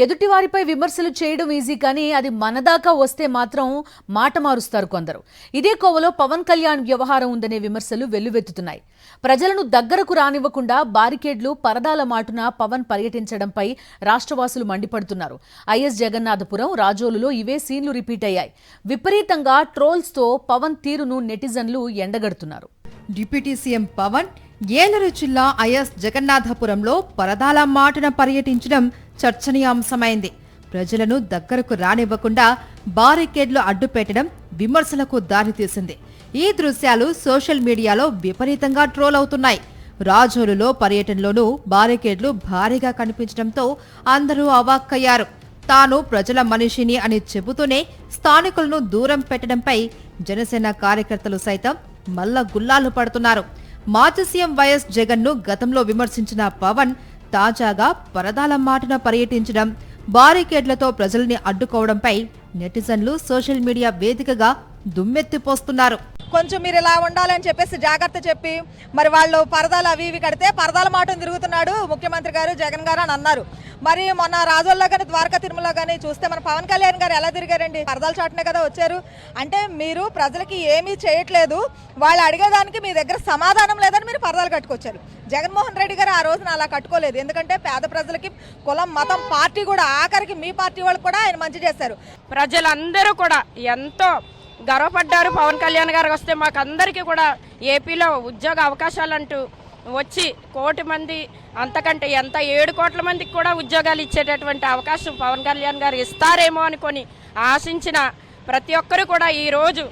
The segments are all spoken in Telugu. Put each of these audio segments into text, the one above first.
ఎదుటివారిపై విమర్శలు చేయడం ఈజీ, కానీ అది మనదాకా వస్తే మాత్రం మాట మారుస్తారు కొందరు. ఇదే కోవలో పవన్ కళ్యాణ్ వ్యవహారం ఉందనే విమర్శలు వెల్లువెత్తుతున్నాయి. ప్రజలను దగ్గరకు రానివ్వకుండా బారికేడ్లు, పరదాల మాటున పవన్ పర్యటించడంపై రాష్ట్రవాసులు మండిపడుతున్నారు. ఐఎస్ జగన్నాథపురం, రాజోలులో ఇవే సీన్లు రిపీట్ అయ్యాయి. విపరీతంగా ట్రోల్స్తో పవన్ తీరును నెటిజన్లు ఎండగడుతున్నారు. డిప్యూటీ సీఎం పవన్ ఏలూరు జిల్లా ఐఎస్ జగన్నాథపురంలో పరదాల మాటున పర్యటించడం చర్చనీయాంశమైంది. ప్రజలను దగ్గరకు రానివ్వకుండా బారికేడ్లు అడ్డుపెట్టడం విమర్శలకు దారితీసింది. ఈ దృశ్యాలు సోషల్ మీడియాలో విపరీతంగా ట్రోల్ అవుతున్నాయి. రాజోలులో పర్యటనలోనూ బారికేడ్లు భారీగా కనిపించడంతో అందరూ అవాక్కయ్యారు. తాను ప్రజల మనిషిని అని చెబుతూనే స్థానికులను దూరం పెట్టడంపై జనసేన కార్యకర్తలు సైతం మల్ల గుల్లాలు పడుతున్నారు. మాజీ సీఎం వైఎస్ జగన్ను గతంలో విమర్శించిన పవన్ తాజాగా పరదాల మాటున పర్యటించడం, బారికేడ్లతో ప్రజల్ని అడ్డుకోవడంపై నెటిజన్లు సోషల్ మీడియా వేదికగా దుమ్మెత్తిపోస్తున్నారు. కొంచెం మీరు ఇలా ఉండాలని చెప్పేసి జాగ్రత్త చెప్పి మరి వాళ్ళు పరదాలు అవి ఇవి కడితే పరదాల మాటను తిరుగుతున్నాడు ముఖ్యమంత్రి గారు, జగన్ గారు అని అన్నారు. మరి మొన్న రాజోల్లో కానీ ద్వారకా తిరుమల కానీ చూస్తే మన పవన్ కళ్యాణ్ గారు ఎలా తిరిగారండి? పరదాల చాటునే కదా వచ్చారు. అంటే మీరు ప్రజలకి ఏమీ చేయట్లేదు, వాళ్ళు అడిగేదానికి మీ దగ్గర సమాధానం లేదని మీరు పరదాలు కట్టుకొచ్చారు. జగన్మోహన్ రెడ్డి గారు ఆ రోజున అలా కట్టుకోలేదు. ఎందుకంటే పేద ప్రజలకి కులం, మతం, పార్టీ కూడా ఆఖరికి మీ పార్టీ వాళ్ళు కూడా ఆయన మంచి చేశారు. ప్రజలందరూ కూడా ఎంతో గర్వపడ్డారు. పవన్ కళ్యాణ్ గారికి వస్తే మాకు అందరికీ కూడా ఏపీలో ఉద్యోగ అవకాశాలంటూ వచ్చి 1 కోటి మంది, అంతకంటే ఎంత 7 కోట్ల మందికి కూడా ఉద్యోగాలు ఇచ్చేటటువంటి అవకాశం పవన్ కళ్యాణ్ గారు ఇస్తారేమో అనుకొని ఆశించిన ప్రతి ఒక్కరూ కూడా ఈరోజు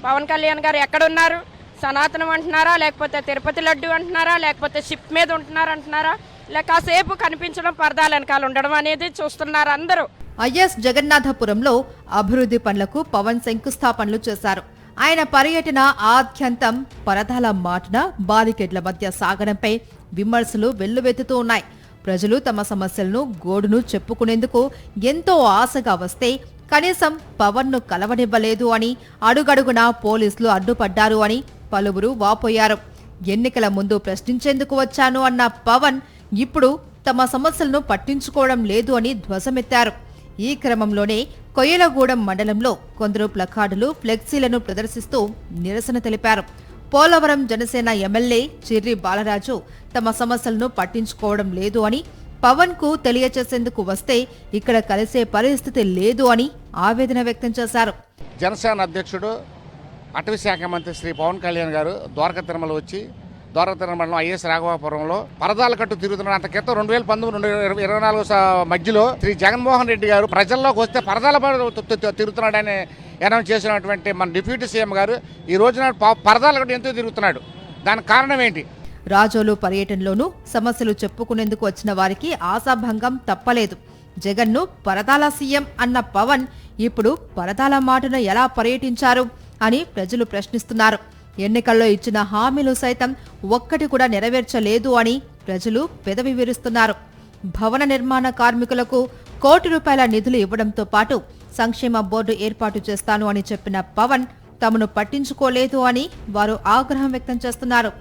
పవన్ కళ్యాణ్ గారు ఎక్కడున్నారు? సనాతనం అంటున్నారా, లేకపోతే తిరుపతి లడ్డు అంటున్నారా, లేకపోతే షిప్ మీద ఉంటున్నారు అంటున్నారా, లేక కాసేపు కనిపించడం పరదాల వెనకాల ఉండడం అనేది చూస్తున్నారు అందరూ. ఐఎస్ జగన్నాథపురంలో అభివృద్ధి పనులకు పవన్ శంకుస్థాపనలు చేశారు. ఆయన పర్యటన ఆద్యంతం పరదాల మాటున బారికేడ్ల మధ్య సాగడంపై విమర్శలు వెల్లువెత్తుతూ ఉన్నాయి. ప్రజలు తమ సమస్యలను, గోడును చెప్పుకునేందుకు ఎంతో ఆశగా వస్తే కనీసం పవన్ను కలవనివ్వలేదు అని, అడుగడుగునా పోలీసులు అడ్డుపడ్డారు అని పలువురు వాపోయారు. ఎన్నికల ముందు ప్రశ్నించేందుకు వచ్చాను అన్న పవన్ ఇప్పుడు తమ సమస్యలను పట్టించుకోవడం లేదు అని ధ్వజమెత్తారు. ఈ క్రమంలోనే కొయ్యలగూడెం మండలంలో కొందరు ప్లకార్డులు, ఫ్లెక్సీలను ప్రదర్శిస్తూ నిరసన తెలిపారు. పోలవరం జనసేన ఎమ్మెల్యే చిర్రి బాలరాజు తమ సమస్యలను పట్టించుకోవడం లేదు అని, పవన్ కు తెలియచేసేందుకు వస్తే ఇక్కడ కలిసే పరిస్థితి లేదు అని ఆవేదన వ్యక్తం చేశారు. జనసేన అధ్యక్షుడు, అటవీ శాఖ మంత్రి శ్రీ పవన్ కళ్యాణ్ గారు ద్వారకా తిరుమల వచ్చి ద్వారకా తిరుమల మండలం ఐఎస్ రాఘవాపురంలో పరదాల కట్టు తిరుగుతున్నారు. అంత క్రితం 2019-2024 మధ్యలో శ్రీ జగన్మోహన్ రెడ్డి గారు ప్రజల్లోకి వస్తే పరదాల తిరుగుతున్నాడని అనౌన్స్ చేసినటువంటి మన డిప్యూటీ సీఎం గారు ఈ రోజున పరదాల కట్టు ఎంతో తిరుగుతున్నాడు. దానికి కారణం ఏంటి? రాజోలు పర్యటనలోనూ సమస్యలు చెప్పుకునేందుకు వచ్చిన వారికి ఆశాభంగం తప్పలేదు. జగన్ను పరదాల సీఎం అన్న పవన్ ఇప్పుడు పరదాల మాటున ఎలా పర్యటించారు అని ప్రజలు ప్రశ్నిస్తున్నారు. ఎన్నికల్లో ఇచ్చిన హామీలు సైతం ఒక్కటి కూడా నెరవేర్చలేదు అని ప్రజలు పెదవి విరుస్తున్నారు. భవన నిర్మాణ కార్మికులకు ₹1 కోటి నిధులు ఇవ్వడంతో పాటు సంక్షేమ బోర్డు ఏర్పాటు చేస్తాను అని చెప్పిన పవన్ తమను పట్టించుకోలేదు అని వారు ఆగ్రహం వ్యక్తం చేస్తున్నారు.